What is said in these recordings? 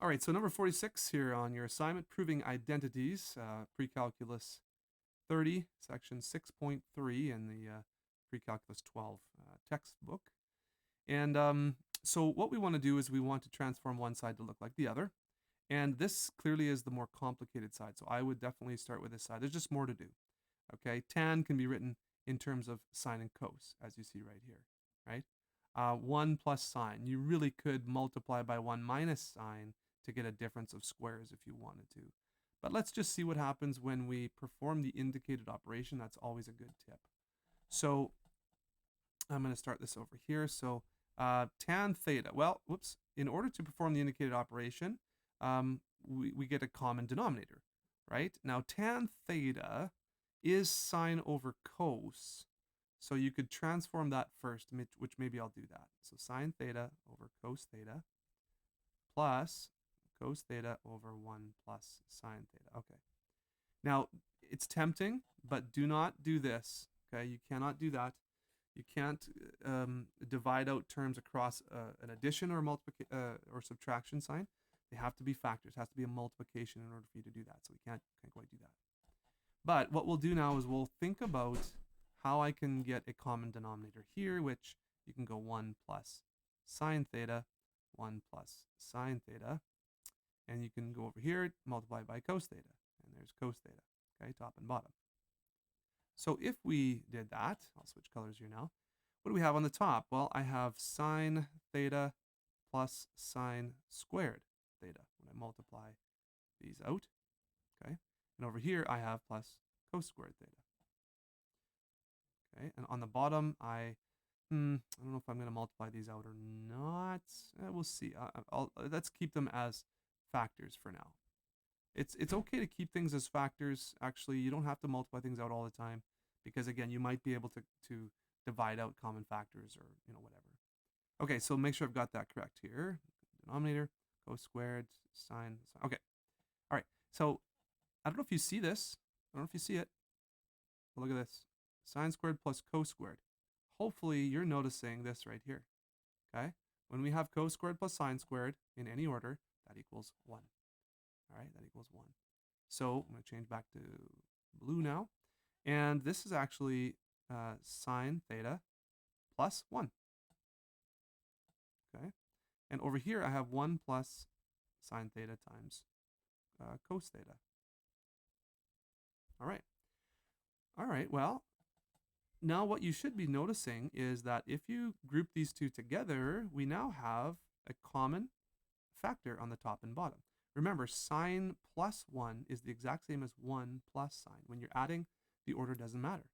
All right, so number 46 here on your assignment, proving identities, pre-calculus 30, section 6.3 in the pre-calculus 12 textbook. And so what we want to do is we want to transform one side to look like the other. And this clearly is the more complicated side. So I would definitely start with this side. There's just more to do. Okay, tan can be written in terms of sine and cos, as you see right here, right? 1 plus sine. You really could multiply by 1 minus sine to get a difference of squares if you wanted to. But let's just see what happens when we perform the indicated operation. That's always a good tip. So I'm going to start this over here. So tan theta. Well, whoops. In order to perform the indicated operation, we get a common denominator, right? Now tan theta is sine over cos. So you could transform that first, which maybe I'll do that. So sine theta over cos theta plus cos theta over 1 plus sine theta. Okay. Now, it's tempting, but do not do this. Okay, you cannot do that. You can't divide out terms across an addition or or subtraction sign. They have to be factors. It has to be a multiplication in order for you to do that. So we can't quite do that. But what we'll do now is we'll think about how I can get a common denominator here, which you can go 1 plus sine theta, 1 plus sine theta, and you can go over here, multiply by cos theta, and there's cos theta, okay, top and bottom. So if we did that, I'll switch colors here now. What do we have on the top? Well, I have sine theta plus sine squared theta when I multiply these out, okay? And over here, I have plus cos squared theta. Okay, and on the bottom, I don't know if I'm going to multiply these out or not. We'll see. Let's keep them as factors for now. It's okay to keep things as factors. Actually, you don't have to multiply things out all the time because, again, you might be able to divide out common factors or, whatever. Okay, so make sure I've got that correct here. Denominator, cos squared, sine. Okay. All right. So I don't know if you see this. I don't know if you see it. But look at this. Sine squared plus cos squared. Hopefully you're noticing this right here. Okay? When we have cos squared plus sine squared in any order, that equals 1. All right, that equals 1. So I'm going to change back to blue now. And this is actually sine theta plus 1. Okay? And over here I have 1 plus sine theta times cos theta. All right. All right, well, now what you should be noticing is that if you group these two together, we now have a common factor on the top and bottom. Remember, sine plus 1 is the exact same as 1 plus sine. When you're adding, the order doesn't matter.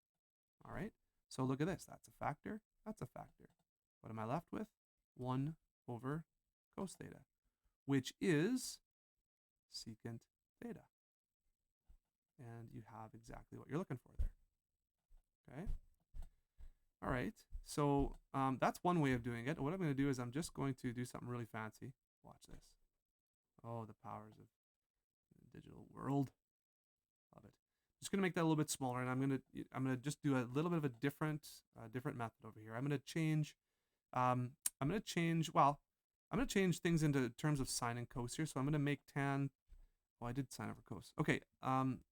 All right? So look at this. That's a factor. That's a factor. What am I left with? 1 over cos theta, which is secant theta. And you have exactly what you're looking for there. Okay? All right, so that's one way of doing it. What I'm going to do is I'm just going to do something really fancy. Watch this. Oh, the powers of the digital world. Love it. Just going to make that a little bit smaller, and I'm going to just do a little bit of a different method over here. I'm going to change things into terms of sine and cos here. So I'm going to make tan. Oh, I did sine over cos. Okay,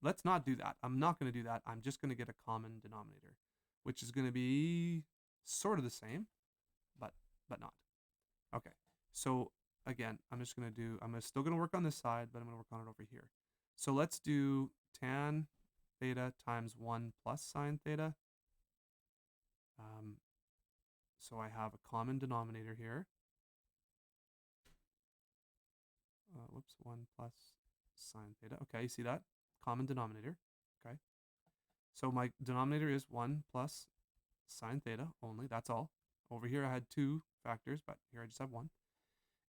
let's not do that. I'm not going to do that. I'm just going to get a common denominator, which is going to be sort of the same, but not. Okay, so again, I'm still going to work on this side, but I'm going to work on it over here. So let's do tan theta times 1 plus sine theta. So I have a common denominator here. 1 plus sine theta. Okay, you see that? Common denominator. Okay. So my denominator is 1 plus sine theta only. That's all. Over here I had 2 factors, but here I just have 1.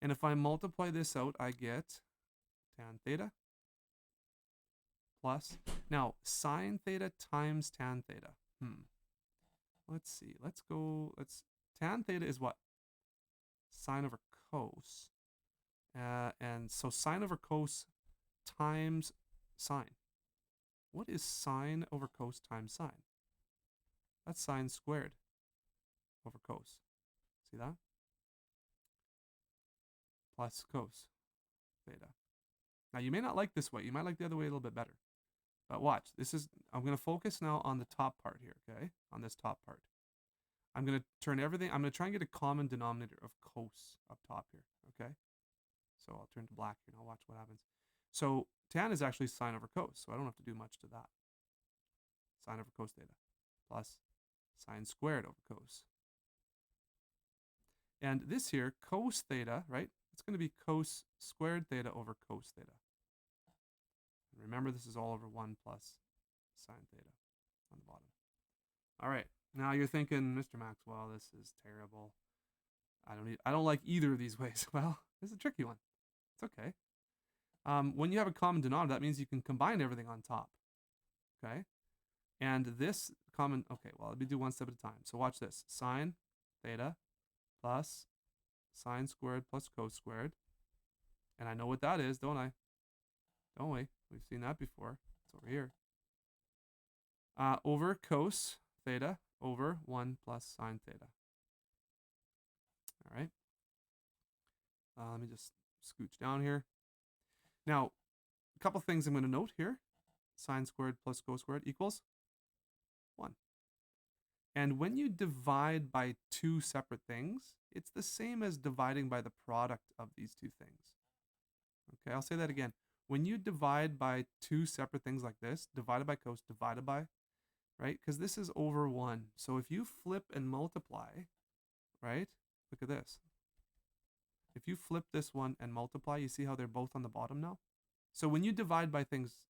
And if I multiply this out, I get tan theta plus, now sine theta times tan theta. Let's see. Tan theta is what? Sine over cos. And so sine over cos times sine. What is sine over cos times sine? That's sine squared over cos. See that? Plus cos. theta. Now, you may not like this way. You might like the other way a little bit better. But watch. I'm going to focus now on the top part here, okay? On this top part. I'm going to turn everything. I'm going to try and get a common denominator of cos up top here, okay? So I'll turn to black here and I'll watch what happens. So tan is actually sine over cos, so I don't have to do much to that. Sine over cos theta plus sine squared over cos. And this here, cos theta, right? It's going to be cos squared theta over cos theta. And remember, this is all over 1 plus sine theta on the bottom. All right. Now you're thinking, Mr. Maxwell, this is terrible. I don't like either of these ways. Well, it's a tricky one. It's okay. When you have a common denominator, that means you can combine everything on top. Okay? And this common, okay, well, let me do one step at a time. So watch this. Sine theta plus sine squared plus cos squared. And I know what that is, don't I? Don't we? We've seen that before. It's over here. Over cos theta over 1 plus sine theta. All right. Let me just scooch down here. Now, a couple things I'm going to note here. Sine squared plus cos squared equals 1. And when you divide by two separate things, it's the same as dividing by the product of these two things. Okay, I'll say that again. When you divide by two separate things like this, divided by cos, divided by, right? Because this is over 1. So if you flip and multiply, right? Look at this. If you flip this one and multiply, you see how they're both on the bottom now? So when you divide by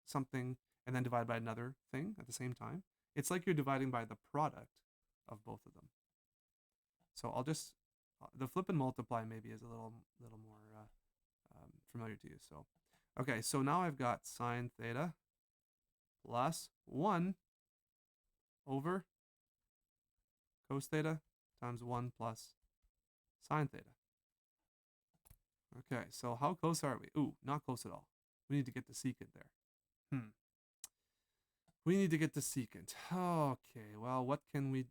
something, and then divide by another thing at the same time, it's like you're dividing by the product of both of them. So I'll just, the flip and multiply maybe is a little more familiar to you. So, okay, so now I've got sine theta plus 1 over cos theta times 1 plus sine theta. Okay, so how close are we? Ooh, not close at all. We need to get the secant there. We need to get the secant. Okay, well, what can we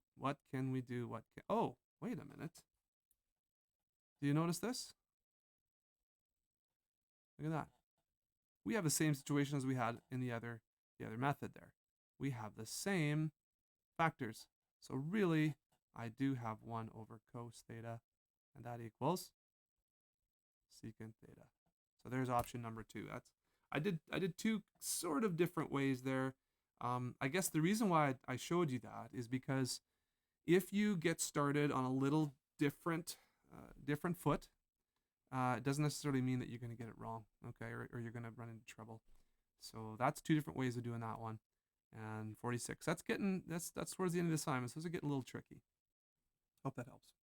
do? Oh, wait a minute. Do you notice this? Look at that. We have the same situation as we had in the other method there. We have the same factors. So really, I do have 1 over cos theta, and that equals secant theta. So there's option number 2. I did two sort of different ways there. I guess the reason why I showed you that is because if you get started on a little different foot, it doesn't necessarily mean that you're going to get it wrong, okay, or you're going to run into trouble. So that's 2 different ways of doing that one. And 46. That's towards the end of the assignment, so those are getting a little tricky. Hope that helps.